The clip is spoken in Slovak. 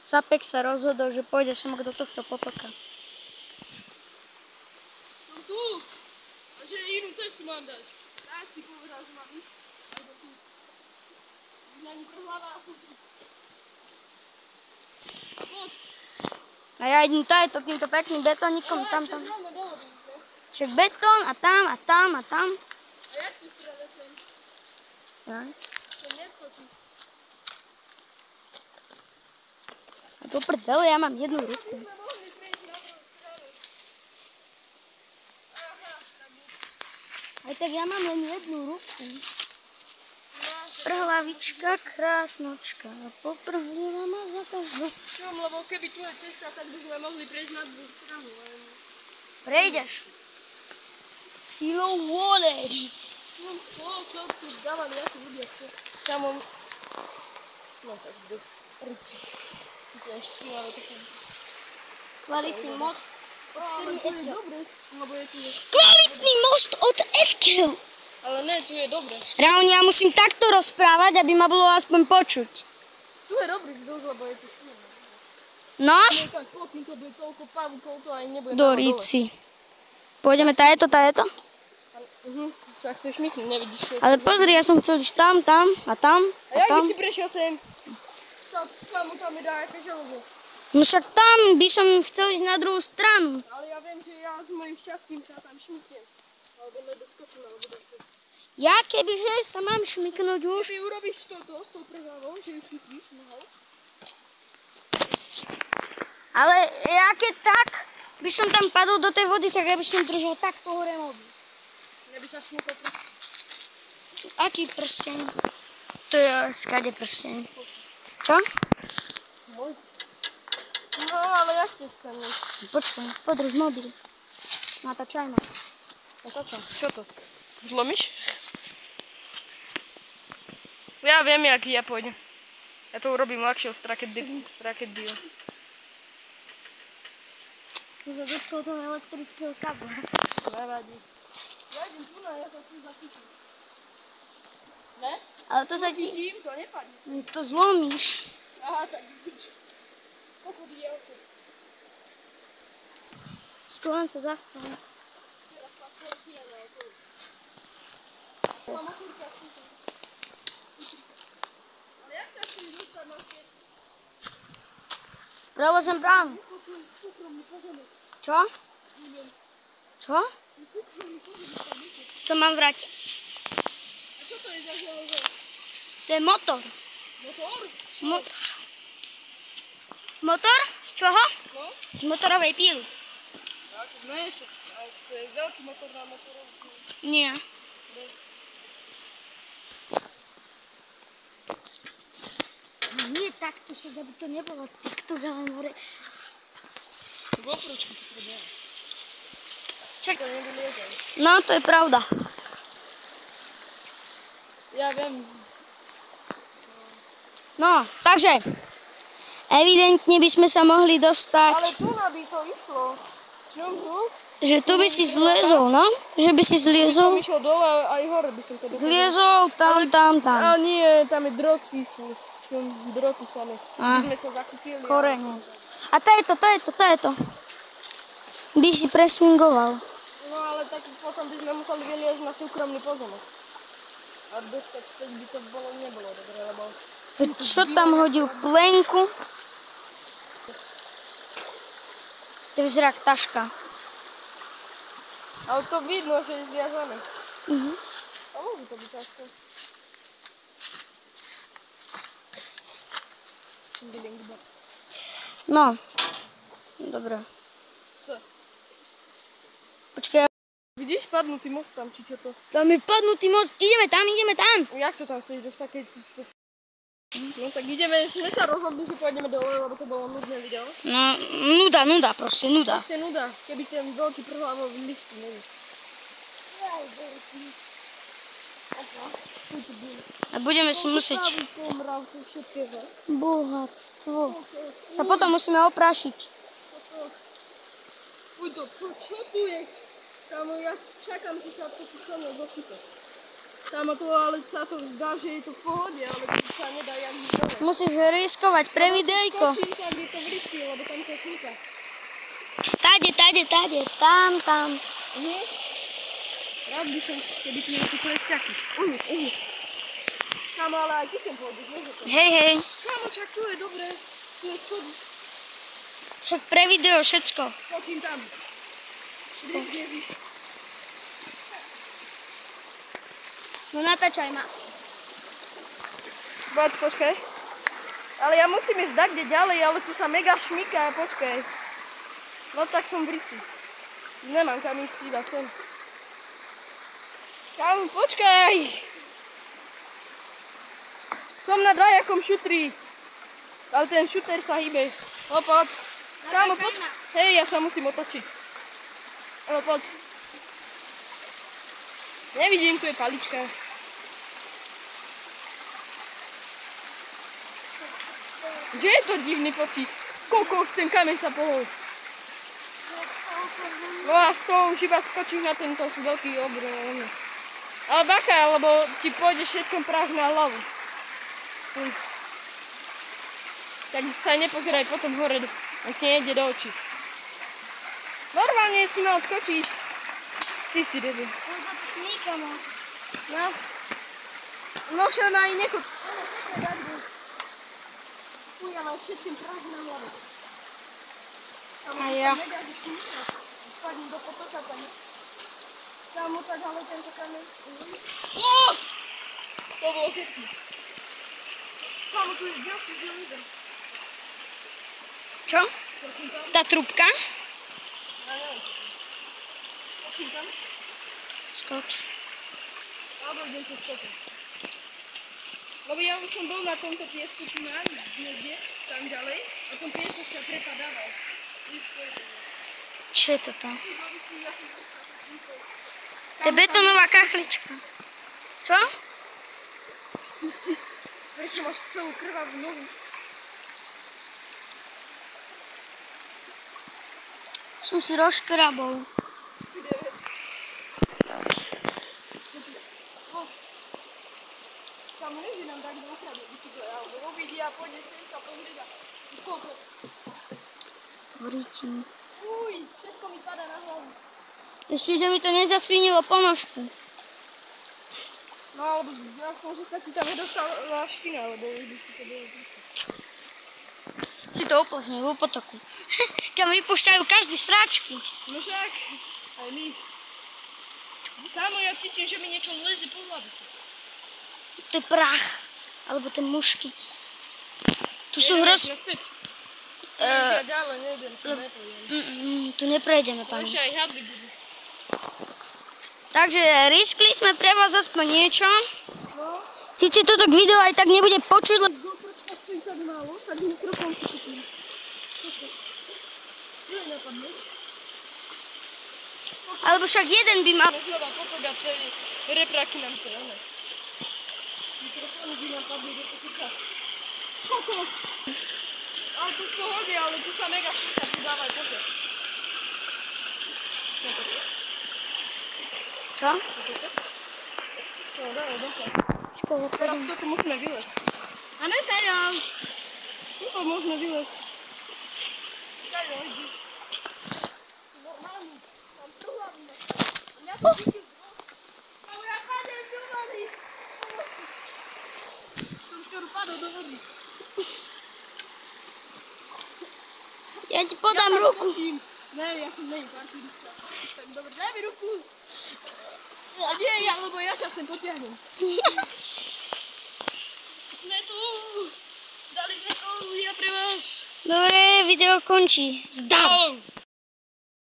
Capek sa rozhodol, že pôjde sem do tohto potoka. Som tu. A že inú cestu mám dať. Ja si povedal, že mám ísť. Alebo tu. Mňa ani prehľadá, som tu. Poď. A ja idem týmto pekným betónikom, tam. Zrovna dohodný, ne? Však betón a tam a tam a tam. A jak tu strada sem? Ja. Sem neskočí. A do prdele, ja mám jednu ruku. My sme mohli prejsť na druhú stranu. Aha, tak nič. Aj tak ja mám len jednu ruku. Prhlavička, krásnočka. A poprvila ma za každú. Čom, lebo keby tu je cesta, tak by sme mohli prejsť na druhú stranu. Prejdeš. Silou vôle. No, čo tu dáva nejaký ľudia. Tam on... No tak, do rici. Tu je štílavé také. Kvalitný most. Ale tu je dobre, lebo je tu... Kvalitný most od Efkel. Ale ne, tu je dobre. Reálne ja musím takto rozprávať, aby ma bolo aspoň počuť. Tu je dobrý vzduch, lebo je tu silné. No? Nie tak pokým to bude toľko pavúkov, to aj nebude Do ríci. Pôjdeme tajeto. Sa chceš myknúť, nevidíš čo. Ale pozri, ja som chcel ísť tam a tam A jak by tam. si prešiel sem? Tam je nejaké železo. No však tam by som chcel ísť na druhú stranu. Ale ja viem, že ja s mojím šťastím sa tam šmyknem. Alebo nedoskočím, alebo takto. Ja kebyže sa mám šmyknúť už. Ty urobíš toto s tou prehľavou, že ju chytíš nohou. Ale ja keď tak by som tam padol do tej vody, tak ja by som držal takto hore nohy. Neby sa šmykol prst. Aký prsteň? To je skade prsteň. Čo? Môj. No, ale jak chceš sa mne? Počkaj, podrž mobil. Natáčaj ma. Natáčam. Čo to? Zlomíš? Ja viem, jak ja pôjdem. Ja to urobím ľahšie od Strakedio. Tu sa dotkol toho elektrického kabla. Nevadí. Ja idem tu na, ja sa tu zachytím. Ne? Ale to sa ti... Chytím, to nepadne. To zlomíš. Aha, tak nič. Pochod je okej. Schovám sa za stôl. Teraz sa policia na okolo. Mám okulka s týmto. Ale jak sa chceš dostať na svet? Pravo som právom. Súkromný pozemek. Čo? Čo? Súkromný pozemek tam je. Sa mám vrátiť. A čo to je za železo? To je motor. Motor? Motor? Z čoho? No? Z motorovej píly. Tak, ne, to je veľký motor na motorovku. Nie. Nie takto, však aby to nebolo takto, ale more. GoPročky to treba. Čak. To nevyliezaj. No, to je pravda. Ja viem. No, takže, evidentne by sme sa mohli dostať, Ale tu by to išlo. Čom tu? že tu by si zliezol, no? Že by si Som zliezol, išiel dole aj hore by som to dokázal. zliezol tam. A nie, tam je drôt sísli. Čom droty same. A. By sme sa zachytili. Korene. A to je to. By si preswingoval. No ale tak potom by sme museli vyliezť na súkromný pozemek. A dostať späť by to nebolo dobre, lebo... Čo tam hodil plenku? To vyzerá jak taška. Ale to vidno, že je zviazané. A môže to byť takto. No, dobre. Co? Počkaj, Vidíš padnutý most tam, či čo to? tam je padnutý most, ideme tam. Jak sa tam chceš dostať, keď tu stojí? No tak ideme, sme sa rozhodli, že pôjdeme dole, lebo to bolo nudné video. No, nuda, proste nuda. Proste nuda, keby ten veľký prhlavový list není. A budeme si musieť bohatstvo. Sa potom musíme oprášiť. Uj, to čo tu je? Kámo, ja čakám, že sa to písomne dosype. Kámo, to ale sa to zdá, že je to v pohode, ale to sa nedá jak dole. Musíš riskovať pre videjko. Skočím tam, kde to vríti, lebo tam sa šúka. Tade, tam. Rád by som, keby tu nejaký projekťaky. Kámo, ale aj ty sem pôjdeš, môže to. Hej. Kámo, čak tu je dobré. Tu je schod. Však pre video všetko. Skočím tam. No natáčaj ma. Počkaj. Ale ja musím ísť tak, kde ďalej, ale tu sa mega šmyká, počkaj. No tak som v rici. Nemám kam ísť, iba sem. Kámo, počkaj. Som na dajakom šutri. Ale ten šuter sa hýbe. No poď. Kámo, poď. Hej, ja sa musím otočiť. No poď. Nevidím, tu je palička. Kde je to divný pocit? Kokos, ten kameň sa pohol. No a z toho už iba skočíš na tento veľký obrov. Ale bacha, lebo ti pôjde všetko prach na hlavu. Tak sa nepozeraj potom hore, ak ti nejde do očí. Normálne si mal skočiť. Ty si debil. On sa to šmíka moc. No. No šel na aj nechod. Fuj, ja mám všetkým prach na hlavu. A ja. Spadnem do potoka tam. Tam tak, ale tento kameň. To bolo tesné. Kámo, tu je ďalší želíza. Čo? Tá trúbka? Ja neviem. Skočím tam? Skoč. Alebo idem tu skočiť. Lebo ja už som bol na tomto piesku tu niekde, tam ďalej. A ten piesok sa prepadával. Čo je toto? To je betónová kachlička. Čo? Prečo máš celú krvavú nohu? Som si rozkrabol. Tam nevie nám tak dokrade, alebo uvidí a pôjde sem sa pozrieť a koľko. Vriti. Uj, všetko mi padá na hlavu. Ešte, že mi to nezasvinilo ponožku. No, alebo dúfam, že sa ti tam nedostala špina, lebo už by si to bolo zničiť. Si to uplatňujú v potoku. Kam vypúšťajú každý sráčky. No však, aj my. Kámo, ja cítim, že mi niečo leze po hlavici. To je prach. Alebo tie mušky. Tu sú hroz... Ja ďalej nejdem, tu Tu neprejdeme, pani. ešte aj hady budú. Takže riskli sme pre vás aspoň niečo. No. Síce toto video aj tak nebude počuť, lebo... Prečo stojí tak málo, tak mikrofón si kúpim. Čo napadne? Alebo však jeden by mal... Znova potok a tie repráky nám to jeme. Mikrofóny by nám padli do potoka. Kokos! Ale tu v pohode, ale tu sa mega šúka, tu dávaj pozor. Čo? No, dávaj, dokiaľ. Škoda, Teraz toto musíme vylesť. A ne tajal! Tuto môžeme vylesť. Tajal, ide. Si normálny. Tam truhlavíme. Ja to vidím. Ale ja padnem do vody. Som skoro padol do vody. Ja ti podám Ja tam ruku. skočím. Ne, ja som nej parkourista. Tak dobre, daj mi ruku. A nie ja, lebo ja ťa sem potiahnem. Sme tu. Dali sme to, ja pre vás. Dobre, video končí. Zdav. Ahoj.